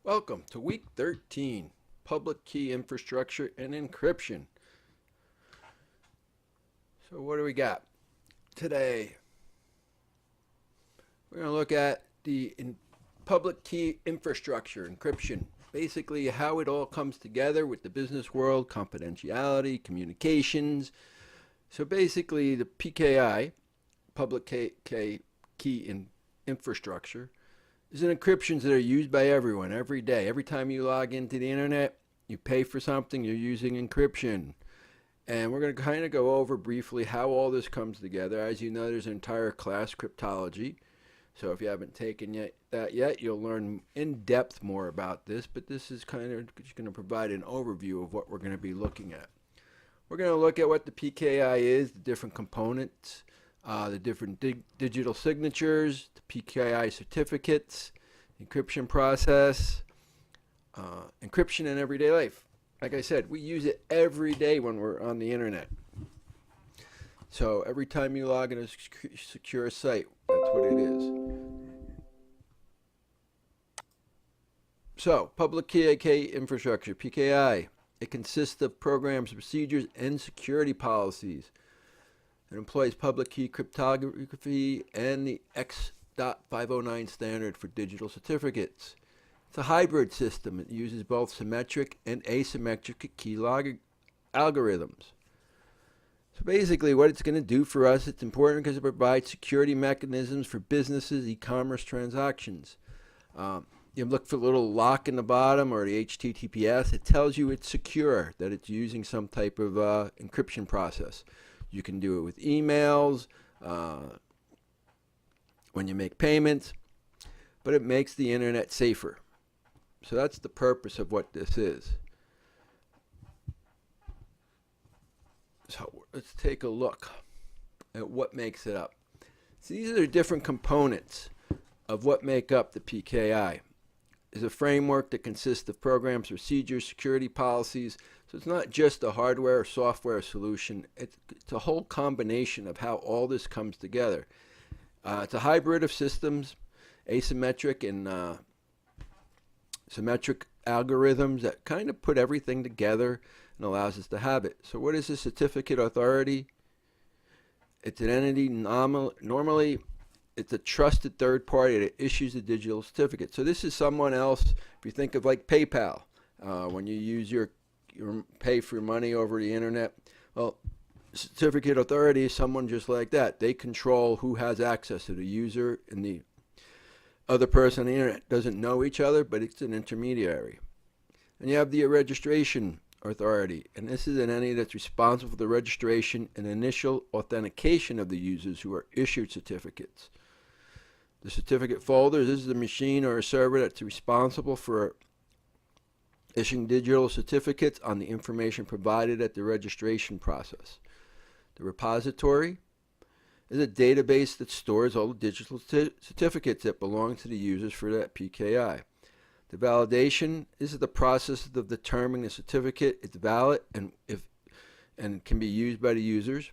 Welcome to week 13, Public Key Infrastructure and Encryption. So what do we got today? We're going to look at the public key infrastructure, encryption, basically how it all comes together with the business world, confidentiality, communications. So basically the PKI, public key infrastructure, is an encryptions that are used by everyone every day. Every time you log into the internet, you pay for something, you're using encryption. And we're going to kind of go over briefly how all this comes together. As you know, there's an entire class, Cryptology. So if you haven't taken that yet, you'll learn in depth more about this. But this is kind of just going to provide an overview of what we're going to be looking at. We're going to look at what the PKI is, the different components, the different digital signatures, the PKI certificates, encryption process, encryption in everyday life. Like I said, we use it every day when we're on the internet. So every time you log in a secure site, that's what it is. So, public key infrastructure, PKI. It consists of programs, procedures, and security policies. It employs public key cryptography and the X.509 standard for digital certificates. It's a hybrid system. It uses both symmetric and asymmetric key algorithms. So basically what it's going to do for us, it's important because it provides security mechanisms for businesses, e-commerce transactions. You look for the little lock in the bottom or the HTTPS. It tells you it's secure, that it's using some type of encryption process. You can do it with emails, when you make payments, but it makes the internet safer. So that's the purpose of what this is. So let's take a look at what makes it up. So these are the different components of what make up the PKI. Is a framework that consists of programs, procedures, security policies. So it's not just a hardware or software solution. It's a whole combination of how all this comes together. It's a hybrid of systems, asymmetric and symmetric algorithms that kind of put everything together and allows us to have it. So what is a certificate authority? It's an entity normally it's a trusted third party that issues a digital certificate. So this is someone else. If you think of like PayPal, when you use your pay for money over the internet, well, certificate authority is someone just like that. They control who has access to the user, and the other person on the internet doesn't know each other, but it's an intermediary. And you have the registration authority, and this is an entity that's responsible for the registration and initial authentication of the users who are issued certificates. The certificate folder, this is the machine or a server that's responsible for issuing digital certificates on the information provided at the registration process. The repository is a database that stores all the digital certificates that belong to the users for that PKI. The validation is the process of determining the certificate is valid and can be used by the users.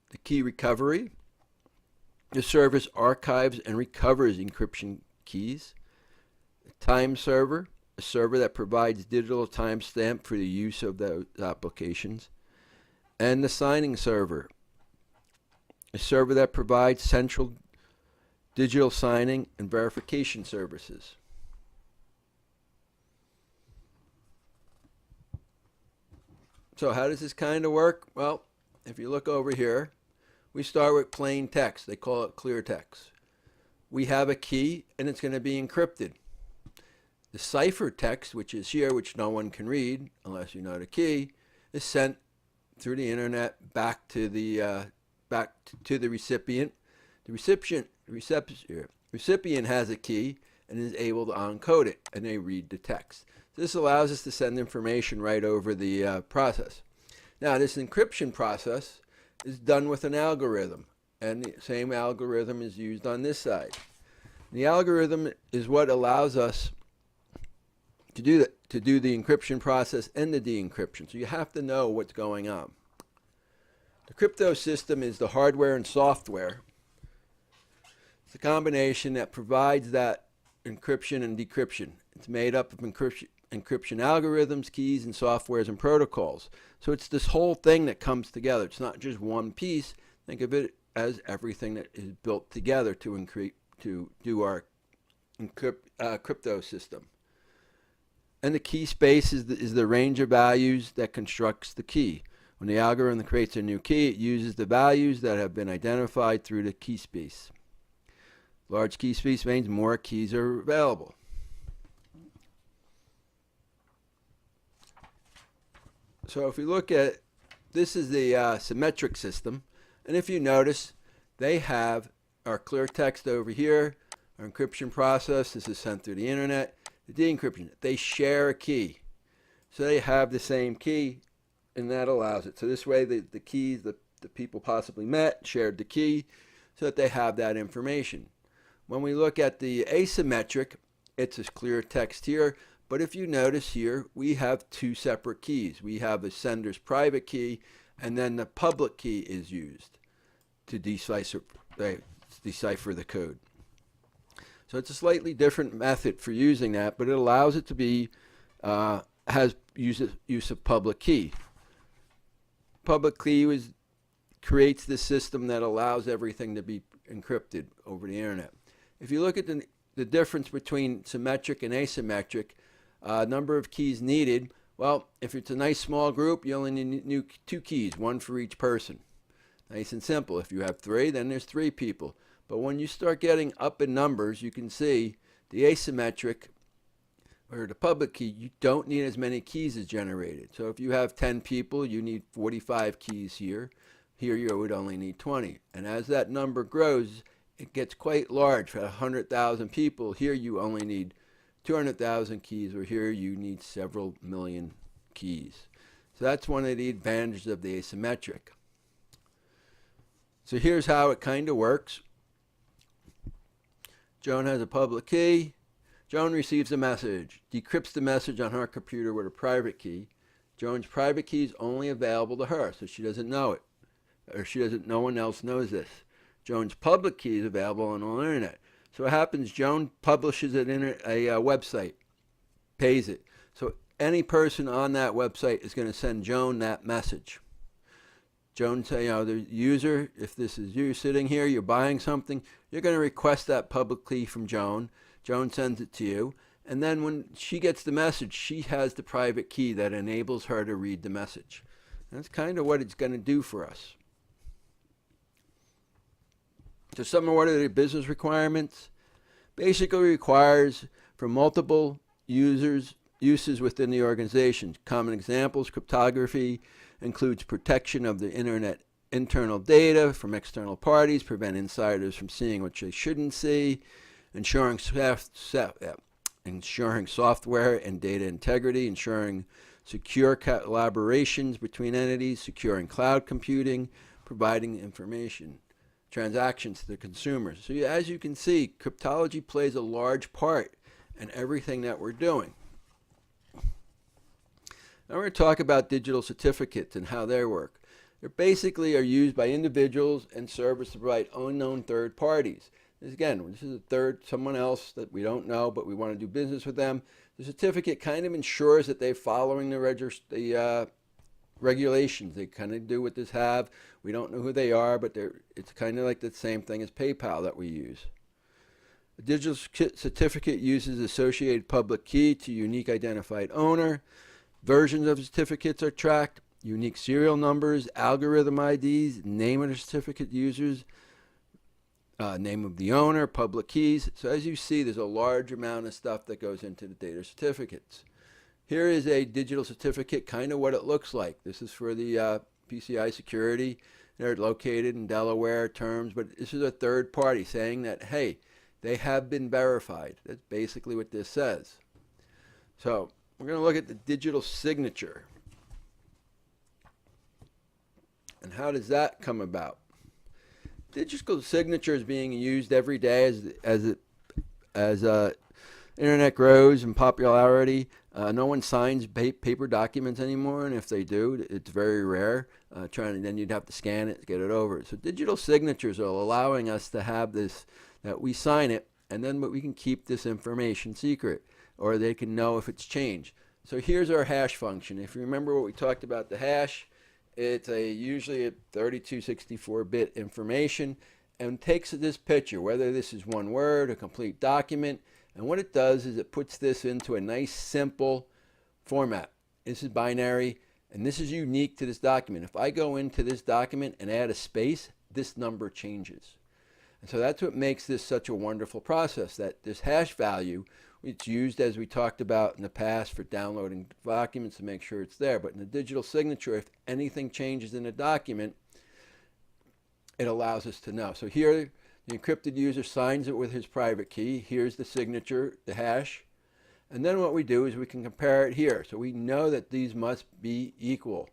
The key recovery, the service archives and recovers encryption keys. The time server, a server that provides digital timestamp for the use of those applications. And the signing server, a server that provides central digital signing and verification services. So how does this kind of work? Well, if you look over here, we start with plain text. They call it clear text. We have a key, and it's going to be encrypted. The cipher text, which is here, which no one can read unless you know the key, is sent through the internet back to the recipient. The recipient has a key and is able to encode it, and they read the text. This allows us to send information right over the process. Now, this encryption process is done with an algorithm, and the same algorithm is used on this side. The algorithm is what allows us to do the encryption process and the de-encryption. So you have to know what's going on. The crypto system is the hardware and software. It's a combination that provides that encryption and decryption. It's made up of encryption algorithms, keys, and softwares and protocols. So it's this whole thing that comes together. It's not just one piece. Think of it as everything that is built together to do our crypto system. And the key space is the range of values that constructs the key. When the algorithm creates a new key, it uses the values that have been identified through the key space. Large key space means more keys are available. So if we look at, this is the Symmetric system, and if you notice, they have our clear text over here, our encryption process, this is sent through the internet, the de-encryption, they share a key. So they have the same key, and that allows it. So this way the keys, the people possibly met, shared the key, so that they have that information. When we look at the asymmetric, it's this clear text here, but if you notice here, we have two separate keys. We have a sender's private key, and then the public key is used to decipher the code. So it's a slightly different method for using that, but it allows it to be, has use of public key. Public key creates the system that allows everything to be encrypted over the internet. If you look at the difference between symmetric and asymmetric, number of keys needed, well, if it's a nice small group, you only need 2 keys, 1 for each person. Nice and simple. If you have 3, then there's 3 people. But when you start getting up in numbers, you can see the asymmetric or the public key, you don't need as many keys as generated. So if you have 10 people, you need 45 keys here. Here you would only need 20. And as that number grows, it gets quite large. For 100,000 people, here you only need 200,000 keys, or here you need several million keys. So that's one of the advantages of the asymmetric. So here's how it kind of works. Joan has a public key. Joan receives a message, decrypts the message on her computer with a private key. Joan's private key is only available to her, so she doesn't know it, or no one else knows this. Joan's public key is available on the internet. So what happens, Joan publishes it in a website, pays it. So any person on that website is going to send Joan that message. Joan, the user, if this is you sitting here, you're buying something, you're going to request that public key from Joan. Joan sends it to you. And then when she gets the message, she has the private key that enables her to read the message. That's kind of what it's going to do for us. So what are the business requirements? Basically requires for multiple uses within the organization. Common examples, cryptography includes protection of the internet internal data from external parties, prevent insiders from seeing what they shouldn't see, ensuring software and data integrity, ensuring secure collaborations between entities, securing cloud computing, providing information transactions to the consumers. So as you can see, cryptology plays a large part in everything that we're doing. Now we're going to talk about digital certificates and how they work. They basically are used by individuals and serve to provide unknown third parties. This is someone else that we don't know, but we want to do business with them. The certificate kind of ensures that they're following the regulations. They kind of do what this have. We don't know who they are, but it's kind of like the same thing as PayPal that we use. A digital certificate uses associated public key to unique identified owner. Versions of certificates are tracked. Unique serial numbers, algorithm IDs, name of the certificate users, name of the owner, public keys. So as you see, there's a large amount of stuff that goes into the data certificates. Here is a digital certificate, kind of what it looks like. This is for the PCI security. They're located in Delaware terms, but this is a third party saying that, hey, they have been verified. That's basically what this says. So we're going to look at the digital signature. And how does that come about? Digital signature is being used every day as internet grows in popularity. No one signs paper documents anymore, and if they do, it's very rare. Then you'd have to scan it to get it over. So digital signatures are allowing us to have this, that we sign it, and then we can keep this information secret, or they can know if it's changed. So here's our hash function. If you remember what we talked about the hash, it's usually a 3264-bit information, and takes this picture, whether this is one word, a complete document, and what it does is it puts this into a nice simple format. This is binary, and this is unique to this document. If I go into this document and add a space, this number changes. And so that's what makes this such a wonderful process, that this hash value, it's used, as we talked about in the past, for downloading documents to make sure it's there. But in the digital signature, if anything changes in a document, it allows us to know. So here, the encrypted user signs it with his private key. Here's the signature, the hash. And then what we do is we can compare it here. So we know that these must be equal.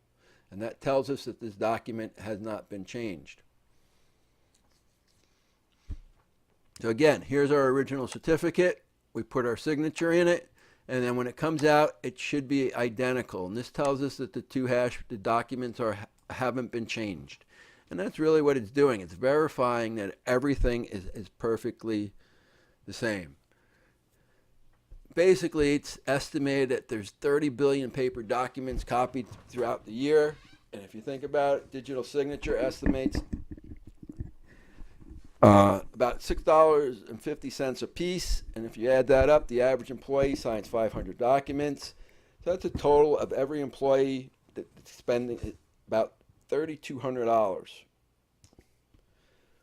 And that tells us that this document has not been changed. So again, here's our original certificate. We put our signature in it. And then when it comes out, it should be identical. And this tells us that the documents haven't been changed. And that's really what it's doing. It's verifying that everything is perfectly the same. Basically, it's estimated that there's 30 billion paper documents copied throughout the year. And if you think about it, digital signature estimates about $6.50 a piece. And if you add that up, the average employee signs 500 documents. So that's a total of every employee that's spending about $3,200.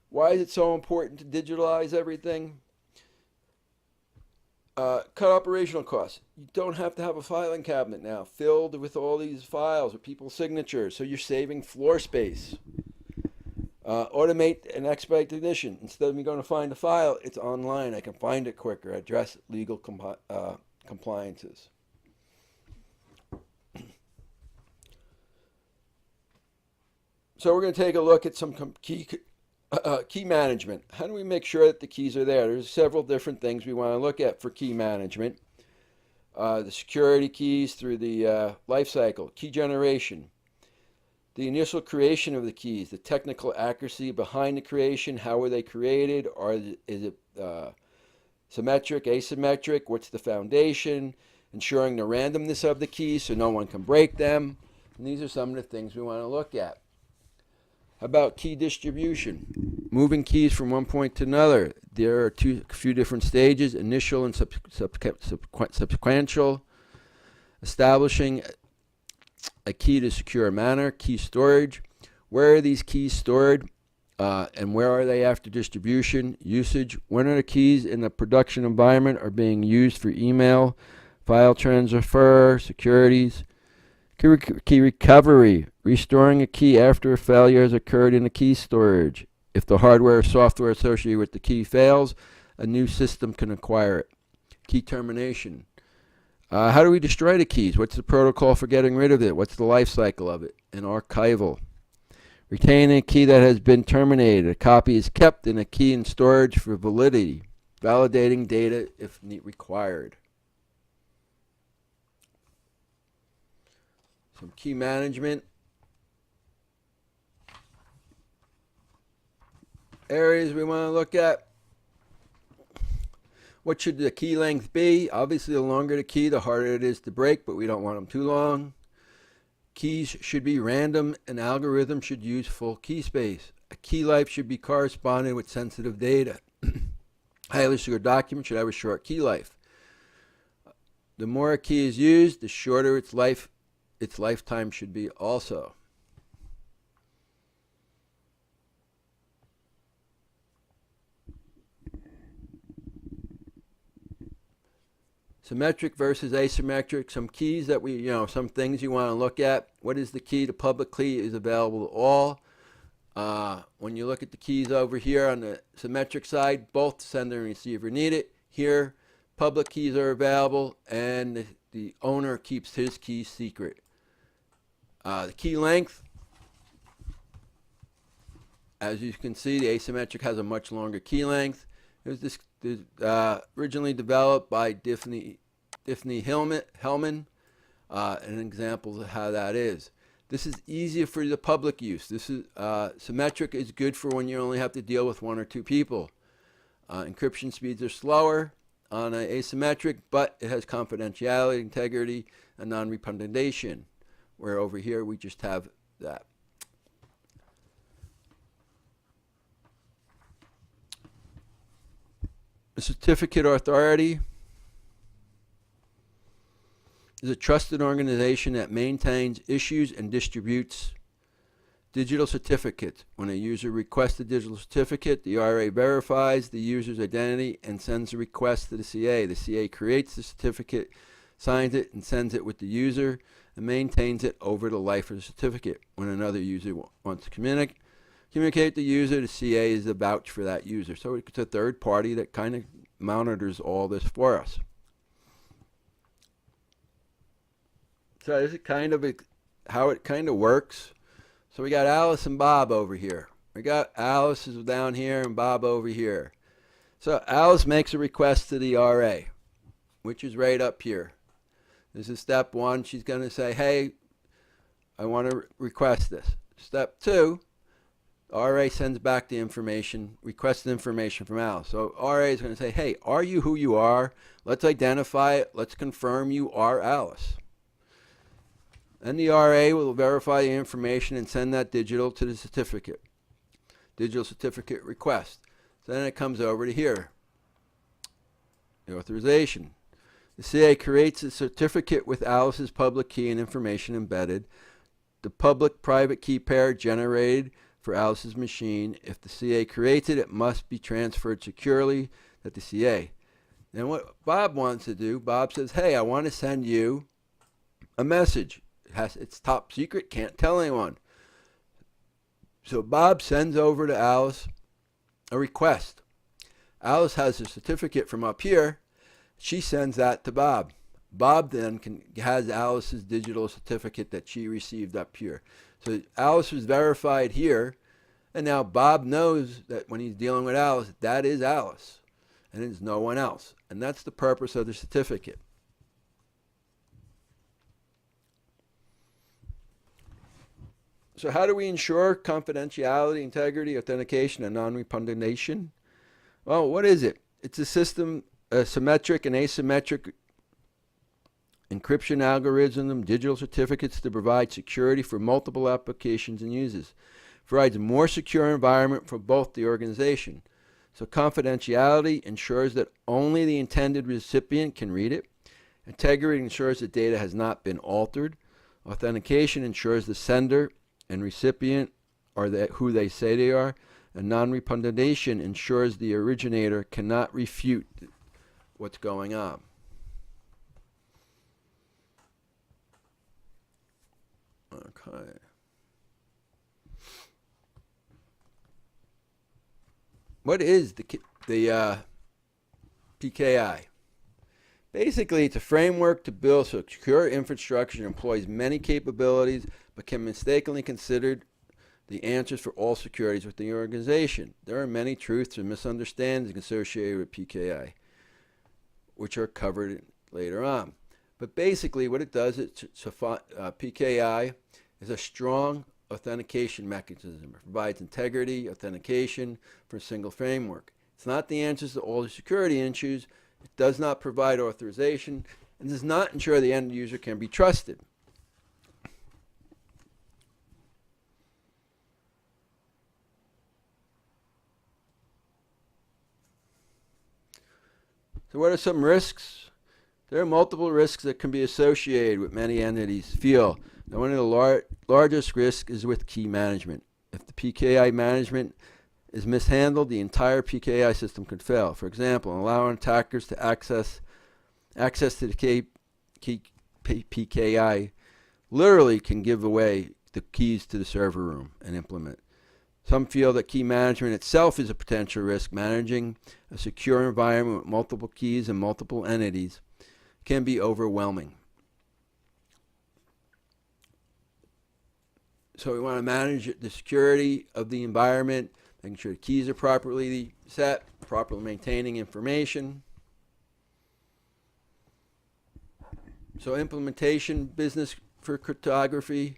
Why is it so important to digitalize everything? Cut operational costs. You don't have to have a filing cabinet now filled with all these files with people's signatures, so you're saving floor space. Automate and expedite edition. Instead of me going to find a file, it's online. I can find it quicker. Address legal compliances. So we're going to take a look at some key management. How do we make sure that the keys are there? There's several different things we want to look at for key management. The security keys through the life cycle, key generation, the initial creation of the keys, the technical accuracy behind the creation, how were they created, is it symmetric, asymmetric, what's the foundation, ensuring the randomness of the keys so no one can break them. And these are some of the things we want to look at. How about key distribution? Moving keys from one point to another. There are a few different stages, initial and subsequential. Establishing a key to secure manner, key storage. Where are these keys stored and where are they after distribution? Usage. When are the keys in the production environment are being used for email, file transfer, securities. Key recovery, restoring a key after a failure has occurred in the key storage. If the hardware or software associated with the key fails, a new system can acquire it. Key termination. How do we destroy the keys? What's the protocol for getting rid of it? What's the life cycle of it? And archival. Retaining a key that has been terminated. A copy is kept in a key in storage for validity. Validating data if required. Some key management areas we want to look at. What should the key length be? Obviously, the longer the key, the harder it is to break, but we don't want them too long. Keys should be random. An algorithm should use full key space. A key life should be corresponding with sensitive data. Highly secure document should have a short key life. The more a key is used, the shorter its lifetime should be also. Symmetric versus asymmetric. Some keys that some things you want to look at. What is the key? The public key is available to all. When you look at the keys over here on the symmetric side, both sender and receiver need it. Here, public keys are available, and the owner keeps his key secret. The key length, as you can see, the asymmetric has a much longer key length. It was originally developed by Diffney Hellman, and examples of how that is. This is easier for the public use. This is symmetric is good for when you only have to deal with one or two people. Encryption speeds are slower on an asymmetric, but it has confidentiality, integrity, and non-repudiation, where over here we just have that. The certificate authority is a trusted organization that maintains, issues, and distributes digital certificates. When a user requests a digital certificate, the RA verifies the user's identity and sends a request to the CA. The CA creates the certificate, signs it, and sends it with the user, and maintains it over the life of the certificate. When another user wants to communicate with the user, the CA is the vouch for that user. So it's a third party that kind of monitors all this for us. So this is kind of how it kind of works. So we got Alice and Bob over here. We got Alice is down here and Bob over here. So Alice makes a request to the RA, which is right up here. This is step one. She's going to say, hey, I want to request this. Step two, RA sends back the information, requested information from Alice. So RA is going to say, hey, are you who you are? Let's identify it. Let's confirm you are Alice. And the RA will verify the information and send that digital to the certificate. Digital certificate request. So then it comes over to here. The authorization. The CA creates a certificate with Alice's public key and information embedded. The public-private key pair generated for Alice's machine. If the CA creates it, it must be transferred securely to the CA. Then what Bob wants to do, Bob says, hey, I want to send you a message. It's top secret, can't tell anyone. So Bob sends over to Alice a request. Alice has a certificate from up here. She sends that to Bob. Bob then has Alice's digital certificate that she received up here. So Alice was verified here, and now Bob knows that when he's dealing with Alice, that is Alice, and it's no one else. And that's the purpose of the certificate. So how do we ensure confidentiality, integrity, authentication, and non-repudiation? Well, what is it? It's a system, a symmetric and asymmetric encryption algorithm, digital certificates to provide security for multiple applications and users. Provides a more secure environment for both the organization. So confidentiality ensures that only the intended recipient can read it. Integrity ensures that data has not been altered. Authentication ensures the sender and recipient are who they say they are, and non-repudiation ensures the originator cannot refute what's going on. Okay. What is the PKI? Basically, it's a framework to build secure infrastructure that employs many capabilities but can mistakenly considered the answers for all securities within the organization. There are many truths and misunderstandings associated with PKI, which are covered later on. But basically, what it does is PKI is a strong authentication mechanism. It provides integrity, authentication for a single framework. It's not the answers to all the security issues. It does not provide authorization and does not ensure the end user can be trusted. So what are some risks? There are multiple risks that can be associated with many entities feel. Now, one of the largest risks is with key management. If the PKI management is mishandled, the entire PKI system could fail. For example, allowing attackers to access to the PKI literally can give away the keys to the server room and implement. Some feel that key management itself is a potential risk. Managing a secure environment with multiple keys and multiple entities can be overwhelming. So we want to manage the security of the environment, making sure the keys are properly set, properly maintaining information. So implementation business for cryptography.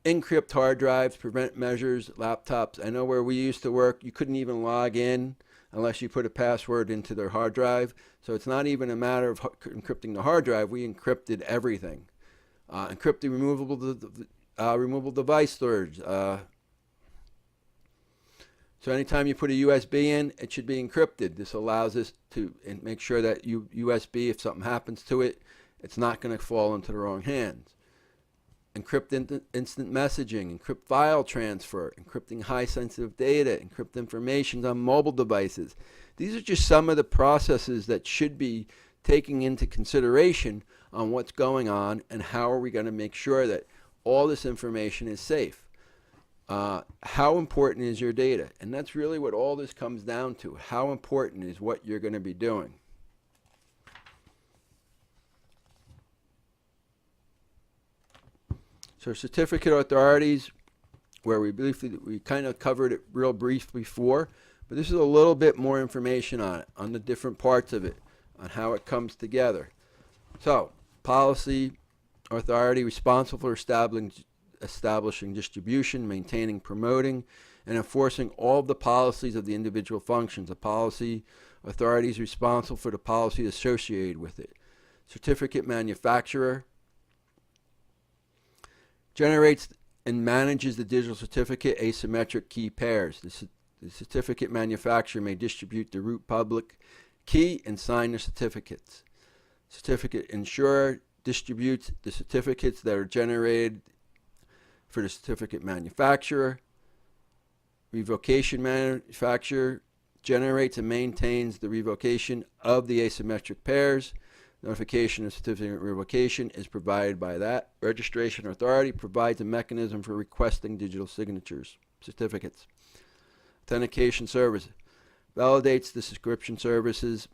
encrypt hard drives, prevent measures, laptops. I know where we used to work, you couldn't even log in unless you put a password into their hard drive. So it's not even a matter of encrypting the hard drive. We encrypted everything. Encrypting removable device storage. So anytime you put a USB in, it should be encrypted. This allows us to make sure that USB, if something happens to it, it's not going to fall into the wrong hands. Encrypt instant messaging, encrypt file transfer, encrypting high sensitive data, encrypt information on mobile devices. These are just some of the processes that should be taking into consideration on what's going on and how are we going to make sure that all this information is safe. How important is your data? And that's really what all this comes down to. How important is what you're going to be doing? So certificate authorities, where we kind of covered it real brief before, but this is a little bit more information on it, on the different parts of it, on how it comes together. So, policy authority responsible for establishing distribution, maintaining, promoting, and enforcing all of the policies of the individual functions. A policy authority is responsible for the policy associated with it. Certificate manufacturer generates and manages the digital certificate asymmetric key pairs. The certificate manufacturer may distribute the root public key and sign the certificates. Certificate insurer distributes the certificates that are generated for the certificate manufacturer. Revocation manufacturer generates and maintains the revocation of the asymmetric pairs. Notification of certificate revocation is provided by that. Registration authority provides a mechanism for requesting digital signatures, certificates. Authentication service validates the subscription services,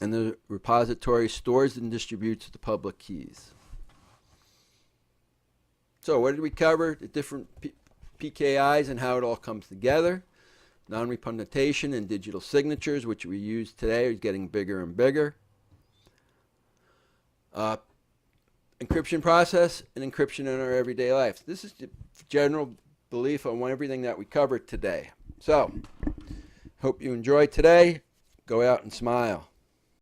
and the repository stores and distributes the public keys. So what did we cover? The different PKIs and how it all comes together. Non-repudiation and digital signatures, which we use today, is getting bigger and bigger. Encryption process and encryption in our everyday life. This is the general belief on everything that we covered today. So, hope you enjoyed today. Go out and smile.